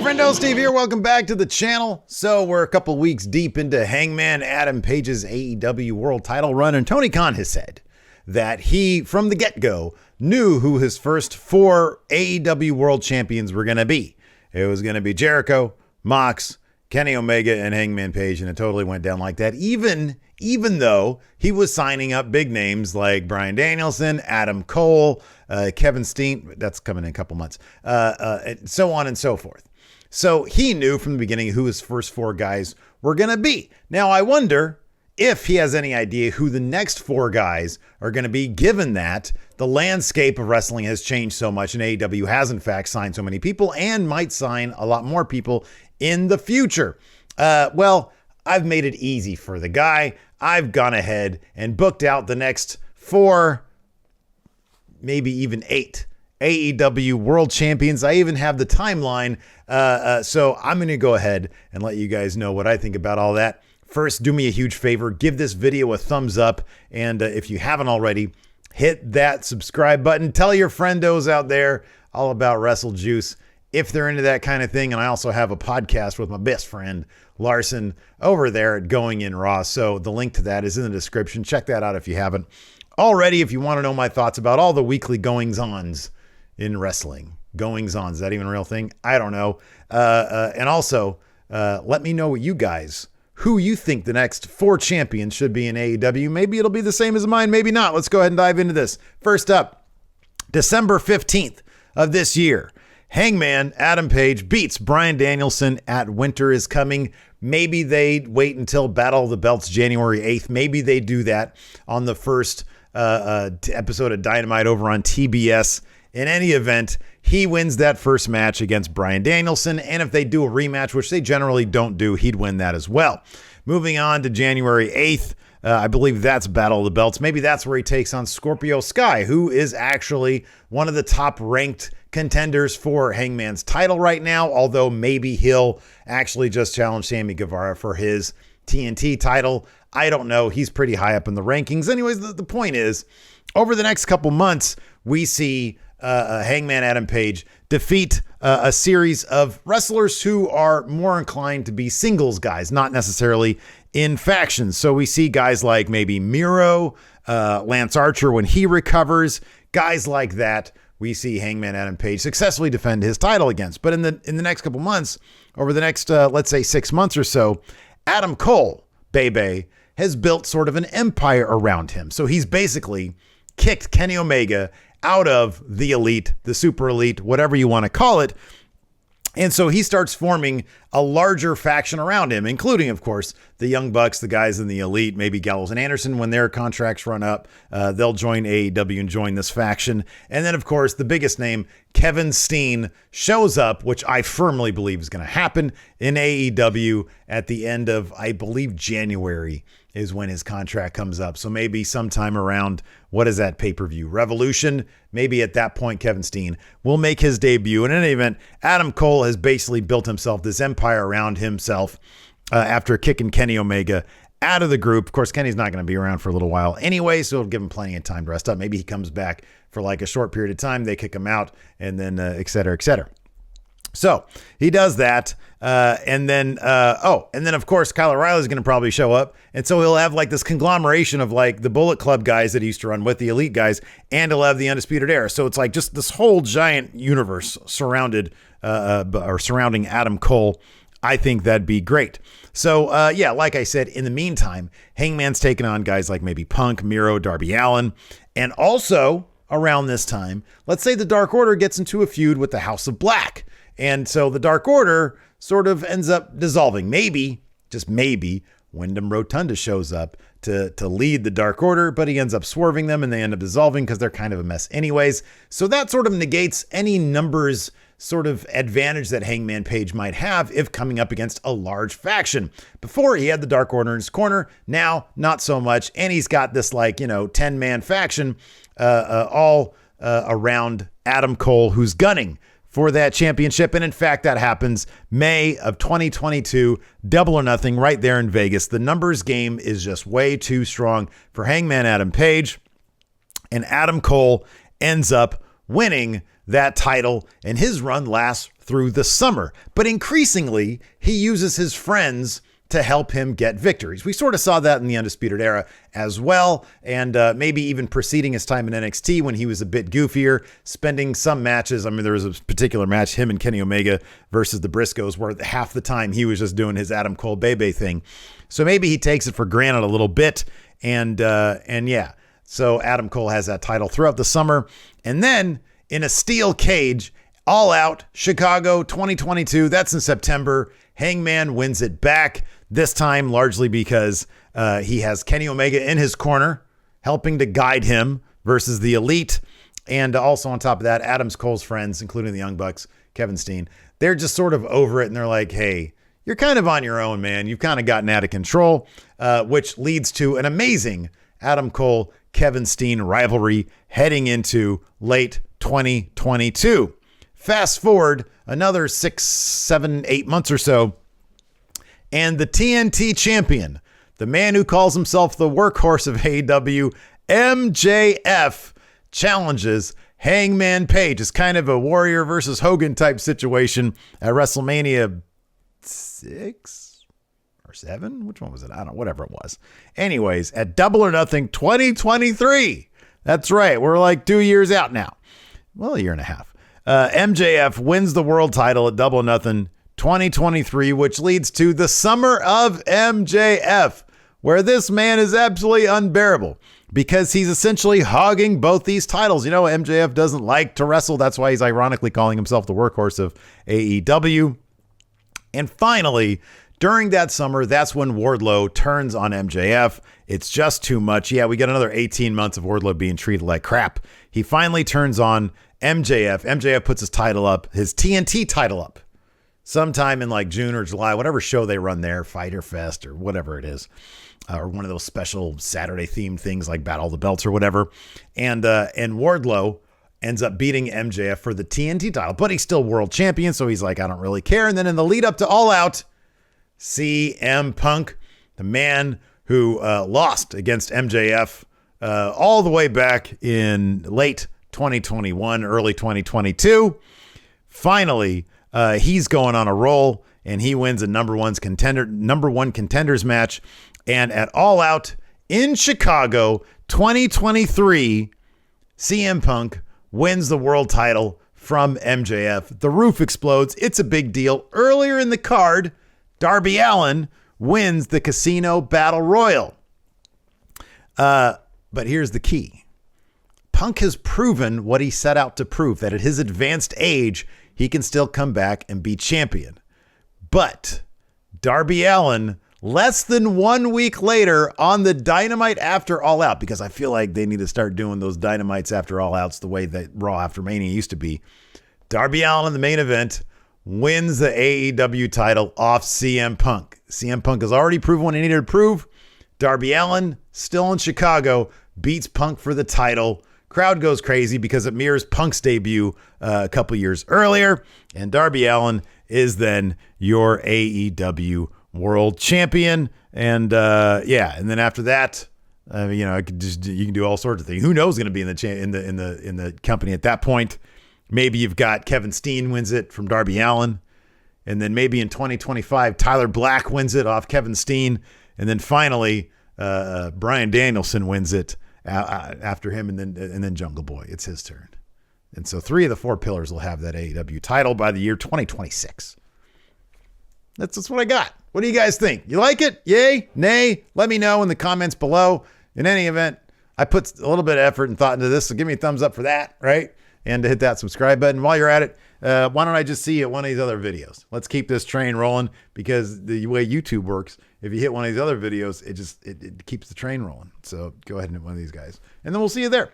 friendo, Steve here. Welcome back to the channel. So we're a couple weeks deep into Hangman Adam Page's AEW world title run, and Tony Khan has said that he, from the get-go, knew who his first 4 AEW world champions were going to be. It was going to be Jericho, Mox, Kenny Omega, and Hangman Page, and it totally went down like that, even though he was signing up big names like Bryan Danielson, Adam Cole, Kevin Steen, that's coming in a couple months, and so on and so forth. So he knew from the beginning who his first 4 guys were going to be. Now, I wonder if he has any idea who the next 4 guys are going to be, given that the landscape of wrestling has changed so much, and AEW has, in fact, signed so many people and might sign a lot more people in the future. Well, I've made it easy for the guy. I've gone ahead and booked out the next 4, maybe even 8 AEW world champions. I even have the timeline. So I'm going to go ahead and let you guys know what I think about all that. First, do me a huge favor. Give this video a thumbs up. And if you haven't already, hit that subscribe button. Tell your friendos out there all about Wrestle Juice if they're into that kind of thing. And I also have a podcast with my best friend, Larson, over there at Going In Raw. So the link to that is in the description. Check that out if you haven't already. If you want to know my thoughts about all the weekly goings-ons in wrestling. Goings-on, is that even a real thing? I don't know. And also, let me know what you guys, who you think the next 4 champions should be in AEW. Maybe it'll be the same as mine, maybe not. Let's go ahead and dive into this. First up, December 15th of this year, Hangman Adam Page beats Bryan Danielson at Winter Is Coming. Maybe they wait until Battle of the Belts January 8th. Maybe they do that on the first episode of Dynamite over on TBS. In any event, he wins that first match against Bryan Danielson, and if they do a rematch, which they generally don't do, he'd win that as well. Moving on to January 8th, I believe that's Battle of the Belts. Maybe that's where he takes on Scorpio Sky, who is actually one of the top-ranked contenders for Hangman's title right now, although maybe he'll actually just challenge Sammy Guevara for his TNT title. I don't know. He's pretty high up in the rankings. Anyways, the point is, over the next couple months, we see Hangman Adam Page defeat a series of wrestlers who are more inclined to be singles guys, not necessarily in factions. So we see guys like maybe Miro, Lance Archer when he recovers, guys like that. We see Hangman Adam Page successfully defend his title against. But in the next couple months, over the next let's say 6 months or so, Adam Cole, Bebe, has built sort of an empire around him. So he's basically kicked Kenny Omega out of the elite, the super elite, whatever you want to call it. And so he starts forming a larger faction around him, including, of course, the Young Bucks, the guys in the elite, maybe Gallows and Anderson. When their contracts run up, they'll join AEW and join this faction. And then, of course, the biggest name, Kevin Steen, shows up, which I firmly believe is going to happen in AEW at the end of, I believe, January is when his contract comes up. So maybe sometime around, what is that pay-per-view? Revolution? Maybe at that point, Kevin Steen will make his debut. And in any event, Adam Cole has basically built himself this empire around himself after kicking Kenny Omega out of the group. Of course, Kenny's not going to be around for a little while anyway, so it'll give him plenty of time to rest up. Maybe he comes back for like a short period of time. They kick him out, and then et cetera, et cetera. So he does that. And then, of course, Kyle O'Reilly is going to probably show up. And so he'll have like this conglomeration of like the Bullet Club guys that he used to run with, the elite guys, and he'll have the Undisputed Era. So it's like just this whole giant universe surrounding Adam Cole. I think that'd be great. So, like I said, in the meantime, Hangman's taking on guys like maybe Punk, Miro, Darby Allin. And also around this time, let's say the Dark Order gets into a feud with the House of Black. And so the Dark Order sort of ends up dissolving. Maybe, just maybe, Wyndham Rotunda shows up to lead the Dark Order, but he ends up swerving them and they end up dissolving because they're kind of a mess anyways. So that sort of negates any numbers sort of advantage that Hangman Page might have if coming up against a large faction. Before, he had the Dark Order in his corner. Now, not so much. And he's got this 10-man faction all around Adam Cole, who's gunning for that championship. And in fact, that happens May of 2022, Double or Nothing right there in Vegas. The numbers game is just way too strong for Hangman Adam Page. And Adam Cole ends up winning that title, and his run lasts through the summer. But increasingly, he uses his friends to help him get victories. We sort of saw that in the Undisputed Era as well, and maybe even preceding his time in NXT when he was a bit goofier, spending some matches. I mean, there was a particular match, him and Kenny Omega versus the Briscoes, where half the time he was just doing his Adam Cole Bebe thing. So maybe he takes it for granted a little bit, and yeah. So Adam Cole has that title throughout the summer, and then in a steel cage, All Out, Chicago 2022, that's in September, Hangman wins it back, this time largely because he has Kenny Omega in his corner, helping to guide him versus the Elite. And also on top of that, Adam's Cole's friends, including the Young Bucks, Kevin Steen, they're just sort of over it. And they're like, hey, you're kind of on your own, man. You've kind of gotten out of control, which leads to an amazing Adam Cole, Kevin Steen rivalry heading into late 2022. Fast forward another 6, 7, 8 months or so, and the TNT champion, the man who calls himself the workhorse of AEW, MJF, challenges Hangman Page. It's kind of a Warrior versus Hogan type situation at WrestleMania 6 or 7. Which one was it? I don't know. Whatever it was. Anyways, at Double or Nothing 2023. That's right. We're like 2 years out now. Well, a year and a half. MJF wins the world title at Double or Nothing 2023, which leads to the Summer of MJF, where this man is absolutely unbearable because he's essentially hogging both these titles. You know, MJF doesn't like to wrestle. That's why he's ironically calling himself the workhorse of AEW. And finally, during that summer, that's when Wardlow turns on MJF. It's just too much. Yeah, we get another 18 months of Wardlow being treated like crap. He finally turns on MJF. MJF puts his title up, his TNT title up, sometime in like June or July, whatever show they run there, Fighter Fest or whatever it is, or one of those special Saturday themed things like Battle of the Belts or whatever. And Wardlow ends up beating MJF for the TNT title, but he's still world champion. So he's like, I don't really care. And then in the lead up to All Out, CM Punk, the man who lost against MJF all the way back in late 2021, early 2022. Finally, he's going on a roll and he wins a number one contenders match. And at All Out in Chicago 2023, CM Punk wins the world title from MJF. The roof explodes. It's a big deal. Earlier in the card, Darby Allin wins the Casino Battle Royal. But here's the key. Punk has proven what he set out to prove, that at his advanced age, he can still come back and be champion. But Darby Allin, less than 1 week later on the Dynamite after All Out, because I feel like they need to start doing those Dynamites after All Outs the way that Raw after Mania used to be. Darby Allin in the main event wins the AEW title off CM Punk. CM Punk has already proven what he needed to prove. Darby Allin, still in Chicago, beats Punk for the title. Crowd goes crazy because it mirrors Punk's debut a couple years earlier. And Darby Allin is then your AEW world champion. And and then after that, you can do all sorts of things. Who knows going to be in the company at that point? Maybe you've got Kevin Steen wins it from Darby Allin. And then maybe in 2025, Tyler Black wins it off Kevin Steen. And then finally, Bryan Danielson wins it after him, and then Jungle Boy. It's his turn. And so 3 of the 4 pillars will have that AEW title by the year 2026. That's what I got. What do you guys think? You like it? Yay? Nay? Let me know in the comments below. In any event, I put a little bit of effort and thought into this, so give me a thumbs up for that, right? And to hit that subscribe button. While you're at it, why don't I just see you at one of these other videos? Let's keep this train rolling, because the way YouTube works, if you hit one of these other videos, it keeps the train rolling. So go ahead and hit one of these guys, and then we'll see you there.